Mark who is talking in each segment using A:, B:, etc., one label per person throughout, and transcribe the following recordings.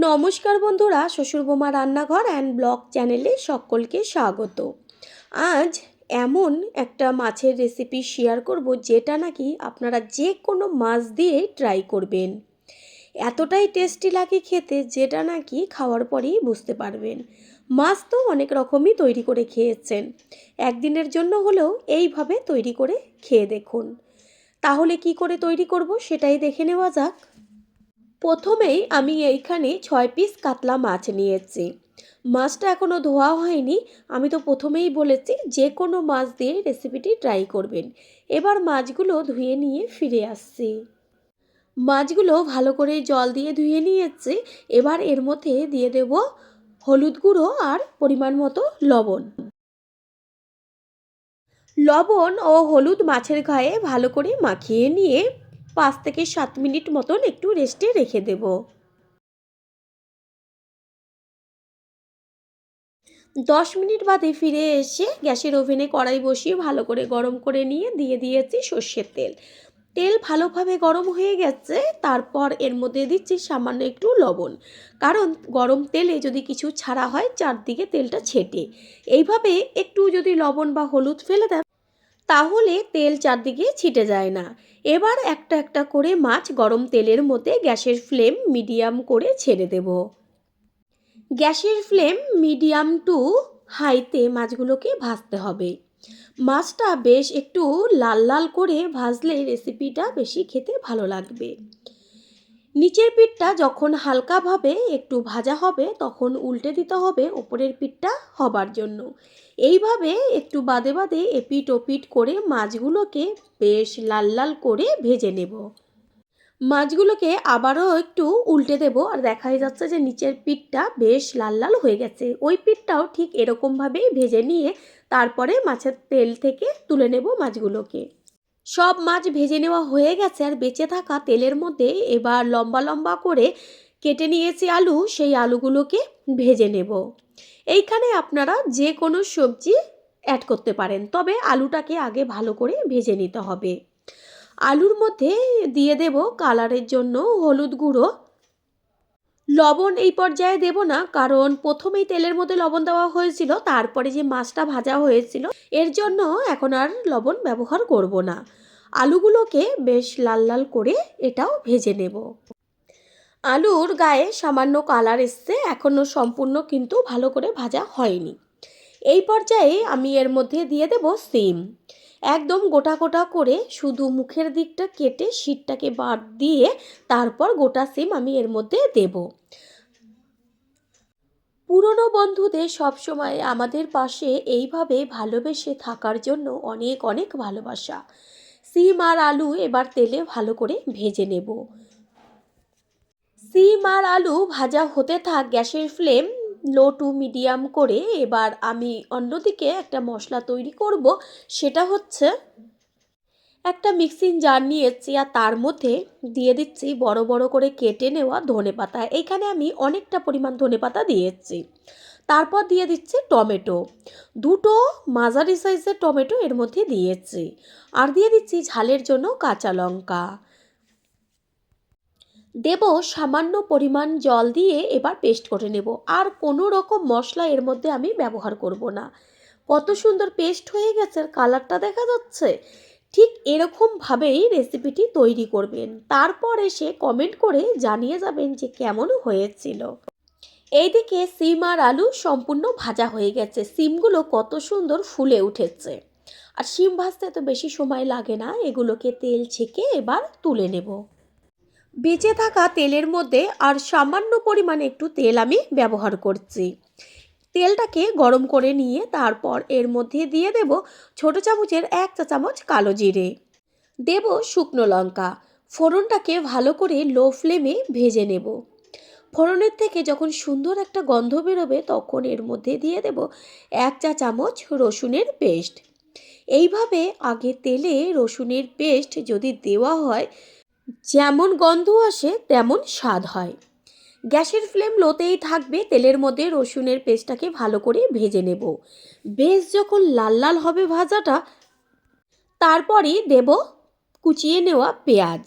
A: নমস্কার বন্ধুরা, শ্বশুর বোমা রান্নাঘর অ্যান্ড ব্লগ চ্যানেলে সকলকে স্বাগত। আজ এমন একটা মাছের রেসিপি শেয়ার করব যেটা নাকি আপনারা যে কোনো মাছ দিয়ে ট্রাই করবেন। এতটাই টেস্টি লাগে খেতে যেটা নাকি খাওয়ার পরেই বুঝতে পারবেন। মাছ তো অনেক রকমই তৈরি করে খেয়েছেন, একদিনের জন্য হলেও এইভাবে তৈরি করে খেয়ে দেখুন। তাহলে কি করে তৈরি করব সেটাই দেখে নেওয়া যাক। প্রথমেই আমি এইখানে 6 পিস কাতলা মাছ নিয়েছি। মাছটা এখনও ধোয়া হয়নি। আমি তো প্রথমেই বলেছি যে কোনো মাছ দিয়ে রেসিপিটি ট্রাই করবেন। এবার মাছগুলো ধুয়ে নিয়ে ফিরে আসছি। মাছগুলো ভালো করে জল দিয়ে ধুয়ে নিয়েছি। এবার এর মধ্যে দিয়ে দেব হলুদ গুঁড়ো আর পরিমাণ মতো লবণ। লবণ ও হলুদ মাছের গায়ে ভালো করে মাখিয়ে নিয়ে 5 থেকে 7 মিনিট মতন একটু রেস্টে রেখে দেব। 10 মিনিট বাদে ফিরে এসে গ্যাসের ওভেনে কড়াই বসিয়ে ভালো করে গরম করে নিয়ে দিয়ে দিয়েছি সর্ষের তেল। তেল ভালোভাবে গরম হয়ে গেছে, তারপর এর মধ্যে দিচ্ছি সামান্য একটু লবণ, কারণ গরম তেলে যদি কিছু ছাড়া হয় চারদিকে তেলটা ছেটে। এইভাবে একটু যদি লবণ বা হলুদ ফেলে দেন তাহলে তেল চারদিকে ছিটে যায় না। এবার একটা একটা করে মাছ গরম তেলের মধ্যে গ্যাসের ফ্লেম মিডিয়াম করে ছেড়ে দেব। গ্যাসের ফ্লেম মিডিয়াম টু হাইতে মাছগুলোকে ভাজতে হবে। মাছটা বেশ একটু লাল লাল করে ভাজলে রেসিপিটা বেশি খেতে ভালো লাগবে। নিচের পিঠটা যখন হালকাভাবে একটু ভাজা হবে তখন উল্টে দিতে হবে ওপরের পিঠটা হবার জন্য। এইভাবে একটু বাদে বাদে এপিট ওপিট করে মাছগুলোকে বেশ লাল লাল করে ভেজে নেব। মাছগুলোকে আবারও একটু উল্টে দেব, আর দেখাই যাচ্ছে যে নিচের পিঠটা বেশ লাল লাল হয়ে গেছে। ওই পিঠটাও ঠিক এরকমভাবেই ভেজে নিয়ে তারপরে মাছের তেল থেকে তুলে নেব মাছগুলোকে। সব মাছ ভেজে নেওয়া হয়ে গেছে, আর বেঁচে থাকা তেলের মধ্যে এবার লম্বা লম্বা করে কেটে নিয়েছি আলু, সেই আলুগুলোকে ভেজে নেব। এইখানে আপনারা যে কোনো সবজি অ্যাড করতে পারেন, তবে আলুটাকে আগে ভালো করে ভেজে নিতে হবে। আলুর মধ্যে দিয়ে দেব কালারের জন্য হলুদ গুঁড়ো। লবণ এই পর্যায়ে দেব না, কারণ প্রথমেই তেলের মধ্যে লবণ দেওয়া হয়েছিল, তারপরে যে মাছটা ভাজা হয়েছিল এর জন্য এখন আর লবণ ব্যবহার করব না। আলুগুলোকে বেশ লাল লাল করে এটাও ভেজে নেব। আলুর গায়ে সামান্য কালার এসছে, এখনও সম্পূর্ণ কিন্তু ভালো করে ভাজা হয়নি। এই পর্যায়ে আমি এর মধ্যে দিয়ে দেব সিম। একদম গোটা গোটা করে শুধু মুখের দিকটা কেটে শীটটাকে বাদ দিয়ে তারপর গোটা সিম আমি এর মধ্যে দেব। পুরনো বন্ধুদের সবসময় আমাদের পাশে এইভাবে ভালোবেসে থাকার জন্য অনেক অনেক ভালোবাসা। সিম আর আলু এবার তেলে ভালো করে ভেজে নেব। সিম আর আলু ভাজা হতে থাক, গ্যাসের ফ্লেম লো টু মিডিয়াম করে। এবার আমি অন্যদিকে একটা মশলা তৈরি করব। সেটা হচ্ছে একটা মিক্সিং জার নিয়েছি, আর তার মধ্যে দিয়ে দিচ্ছি বড় বড় করে কেটে নেওয়া ধনেপাতা। এইখানে আমি অনেকটা পরিমাণ ধনেপাতা দিয়েছি। তারপর দিয়ে দিচ্ছি টমেটো, দুটো মাঝারি সাইজের টমেটো এর মধ্যে দিয়েছি। আর দিয়ে দিচ্ছি ঝালের জন্য কাঁচা লঙ্কা। দেব সামান্য পরিমাণ জল দিয়ে এবার পেস্ট করে নেব। আর কোনো রকম মশলা এর মধ্যে আমি ব্যবহার করব না। কত সুন্দর পেস্ট হয়ে গেছে, কালারটা দেখা যাচ্ছে। ঠিক এরকমভাবেই রেসিপিটি তৈরি করবেন, তারপর এসে কমেন্ট করে জানিয়ে যাবেন যে কেমন হয়েছিল। এইদিকে সিম আর আলু সম্পূর্ণ ভাজা হয়ে গেছে, সিমগুলো কত সুন্দর ফুলে উঠেছে। আর সিম ভাজতে তো বেশি সময় লাগে না, এগুলোকে তেল ছেঁকে এবার তুলে নেব। বেঁচে থাকা তেলের মধ্যে আর সামান্য পরিমাণে একটু তেল আমি ব্যবহার করছি। তেলটাকে গরম করে নিয়ে তারপর এর মধ্যে দিয়ে দেব ছোটো চামচের 1 চা চামচ কালো জিরে, দেব শুকনো লঙ্কা। ফোড়নটাকে ভালো করে লো ফ্লেমে ভেজে নেব। ফোড়নের থেকে যখন সুন্দর একটা গন্ধ বেরোবে তখন এর মধ্যে দিয়ে দেব 1 চা চামচ রসুনের পেস্ট। এইভাবে আগে তেলে রসুনের পেস্ট যদি দেওয়া হয় যেমন গন্ধ আসে তেমন স্বাদ হয়। গ্যাসের ফ্লেম লোতেই থাকবে। তেলের মধ্যে রসুনের পেস্টটাকে ভালো করে ভেজে নেব। বেশ যখন লাল লাল হবে ভাজাটা, তারপরে দেব কুচিয়ে নেওয়া পেঁয়াজ।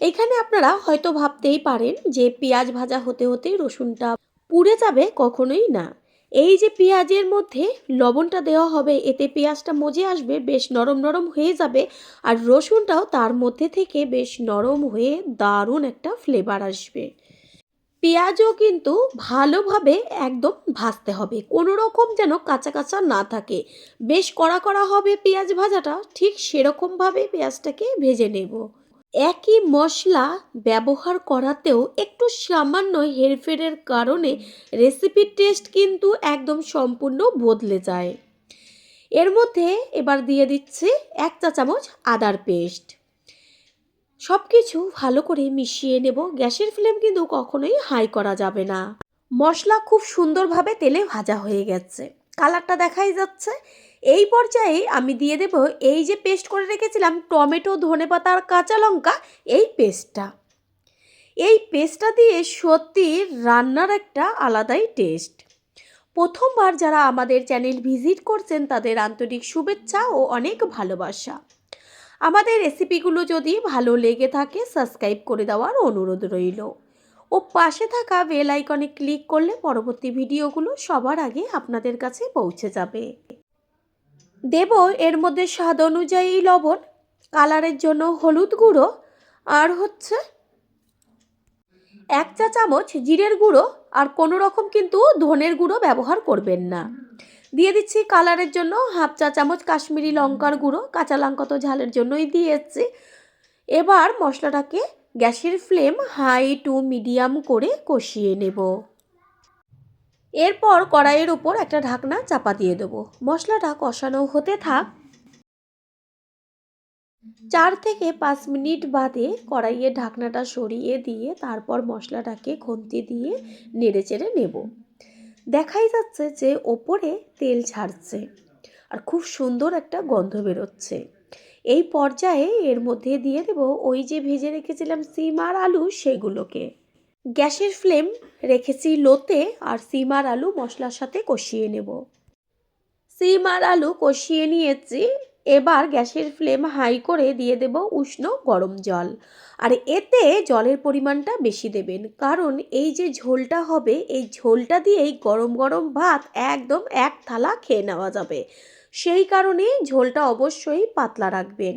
A: এখানে আপনারা হয়তো ভাবতেই পারেন যে পেঁয়াজ ভাজা হতে হতেই রসুনটা পুড়ে যাবে, কখনোই না। এই যে পেঁয়াজের মধ্যে লবণটা দেওয়া হবে, এতে পেঁয়াজটা মজে আসবে, বেশ নরম নরম হয়ে যাবে, আর রসুনটাও তার মধ্যে থেকে বেশ নরম হয়ে দারুণ একটা ফ্লেভার আসবে। পেঁয়াজও কিন্তু ভালোভাবে একদম ভাজতে হবে, কোনো রকম যেন কাঁচা কাঁচা না থাকে। বেশ কড়া কড়া হবে পেঁয়াজ ভাজাটা, ঠিক সেরকমভাবে পেঁয়াজটাকে ভেজে নেব। একই মশলা ব্যবহার করাতেও একটু সামান্য হেরফেরের কারণে রেসিপির টেস্ট কিন্তু একদম সম্পূর্ণ বদলে যায়। এর মধ্যে এবার দিয়ে দিচ্ছি 1 চা চামচ আদার পেস্ট। সব কিছু ভালো করে মিশিয়ে নেব। গ্যাসের ফ্লেম কিন্তু কখনোই হাই করা যাবে না। মশলা খুব সুন্দরভাবে তেলে ভাজা হয়ে গেছে, কালারটা দেখাই যাচ্ছে। এই পর্যায়ে আমি দিয়ে দেব এই যে পেস্ট করে রেখেছিলাম টমেটো, ধনেপাতা আর কাঁচা লঙ্কা, এই পেস্টটা দিয়ে সত্যি রান্নার একটা আলাদাই টেস্ট। প্রথমবার যারা আমাদের চ্যানেল ভিজিট করছেন তাদের আন্তরিক শুভেচ্ছা ও অনেক ভালোবাসা। আমাদের রেসিপিগুলো যদি ভালো লেগে থাকে সাবস্ক্রাইব করে দেওয়ার অনুরোধ রইল, ও পাশে থাকা বেল আইকনে ক্লিক করলে পরবর্তী ভিডিওগুলো সবার আগে আপনাদের কাছে পৌঁছে যাবে। দেব এর মধ্যে স্বাদ অনুযায়ী লবণ, কালারের জন্য হলুদ গুঁড়ো, আর হচ্ছে 1 চা চামচ জিরের গুঁড়ো, আর কোনো রকম কিন্তু ধনের গুঁড়ো ব্যবহার করবেন না। দিয়ে দিচ্ছি কালারের জন্য 1/2 চা চামচ কাশ্মীরি লঙ্কার গুঁড়ো, কাঁচা লঙ্কা তো ঝালের জন্যই দিয়েছি। এবার মশলাটাকে গ্যাসের ফ্লেম হাই টু মিডিয়াম করে কষিয়ে নেব। এরপর কড়াইয়ের উপর একটা ঢাকনা চাপা দিয়ে দেবো। মশলাটা কষানো হতে থাক। 4 থেকে 5 মিনিট বাদে কড়াইয়ের ঢাকনাটা সরিয়ে দিয়ে তারপর মশলাটাকে খুন্তি দিয়ে নেড়েচেড়ে নেব। দেখাই যাচ্ছে যে ওপরে তেল ছাড়ছে আর খুব সুন্দর একটা গন্ধ বেরোচ্ছে। এই পর্যায়ে এর মধ্যে দিয়ে দেব ওই যে ভেজে রেখেছিলাম সিম আর আলু, সেগুলোকে। গ্যাসের ফ্লেম রেখেছি লোতে, আর সিম আর আলু মশলার সাথে কষিয়ে নেব। সিম আর আলু কষিয়ে নিয়েছি। এবার গ্যাসের ফ্লেম হাই করে দিয়ে দেব উষ্ণ গরম জল, আর এতে জলের পরিমাণটা বেশি দেবেন, কারণ এই যে ঝোলটা হবে এই ঝোলটা দিয়েই গরম গরম ভাত একদম 1 থালা খেয়ে নেওয়া যাবে। সেই কারণে ঝোলটা অবশ্যই পাতলা রাখবেন।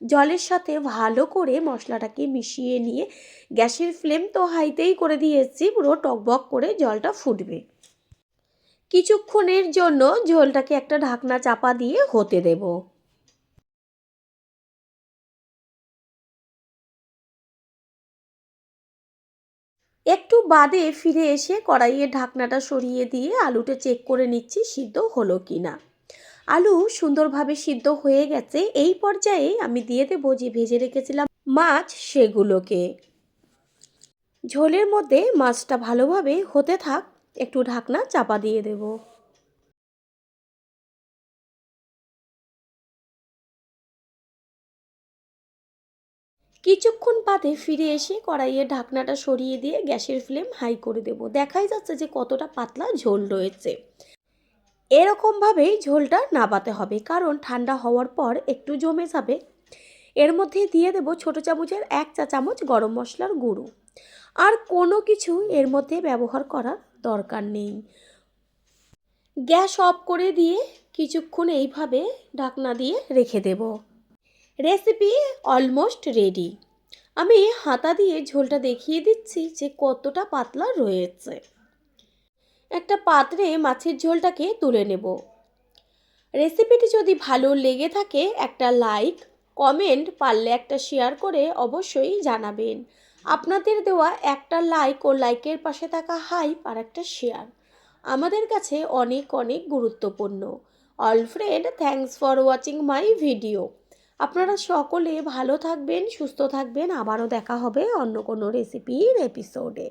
A: জলের সাথে ভালো করে মশলাটাকে মিশিয়ে নিয়ে গ্যাসের ফ্লেম তো হাইতেই করে দিয়েছি, পুরো টকবক করে জলটা ফুটবে। কিছুক্ষণের জন্য ঝোলটাকে একটা ঢাকনা চাপা দিয়ে হতে দেব। একটু বাদে ফিরে এসে কড়াইয়ের ঢাকনাটা সরিয়ে দিয়ে আলুটা চেক করে নিচ্ছি সিদ্ধ হলো কিনা। আলু সুন্দরভাবে সিদ্ধ হয়ে গেছে। এই পর্যায়ে আমি দিয়ে দেবো যে ভেজে রেখেছিলাম মাছ, সেগুলোকে। ঝোলের মধ্যে মাছটা ভালোভাবে হতে থাক, একটু ঢাকনা চাপা দিয়ে দেব। কিছুক্ষণ বাদে ফিরে এসে কড়াইয়ের ঢাকনাটা সরিয়ে দিয়ে গ্যাসের ফ্লেম হাই করে দেব। দেখাই যাচ্ছে যে কতটা পাতলা ঝোল রয়েছে। এরকমভাবেই ঝোলটা নাবাতে হবে, কারণ ঠান্ডা হওয়ার পর একটু জমে যাবে। এর মধ্যে দিয়ে দেব ছোটো চামচের 1 চা চামচ গরম মশলার গুঁড়ো। আর কোনো কিছু এর মধ্যে ব্যবহার করার দরকার নেই। গ্যাস অফ করে দিয়ে কিছুক্ষণ এইভাবে ঢাকনা দিয়ে রেখে দেব। Recipe almost ready. আমি হাতা দিয়ে ঝোলটা দেখিয়ে দিচ্ছি যে কতটা পাতলা রয়েছে। একটা পাত্রে মাছের ঝোলটাকে তুলে নেব। রেসিপিটি যদি ভালো লেগে থাকে একটা লাইক, কমেন্ট, পারলে একটা শেয়ার করে অবশ্যই জানাবেন। আপনাদের দেওয়া একটা লাইক ও লাইকের পাশে থাকা হাইপ আর একটা শেয়ার আমাদের কাছে অনেক অনেক গুরুত্বপূর্ণ। All friend, thanks for watching my video. আপনারা সকলে ভালো থাকবেন, সুস্থ থাকবেন। আবারও দেখা হবে অন্য কোনো রেসিপির এপিসোডে।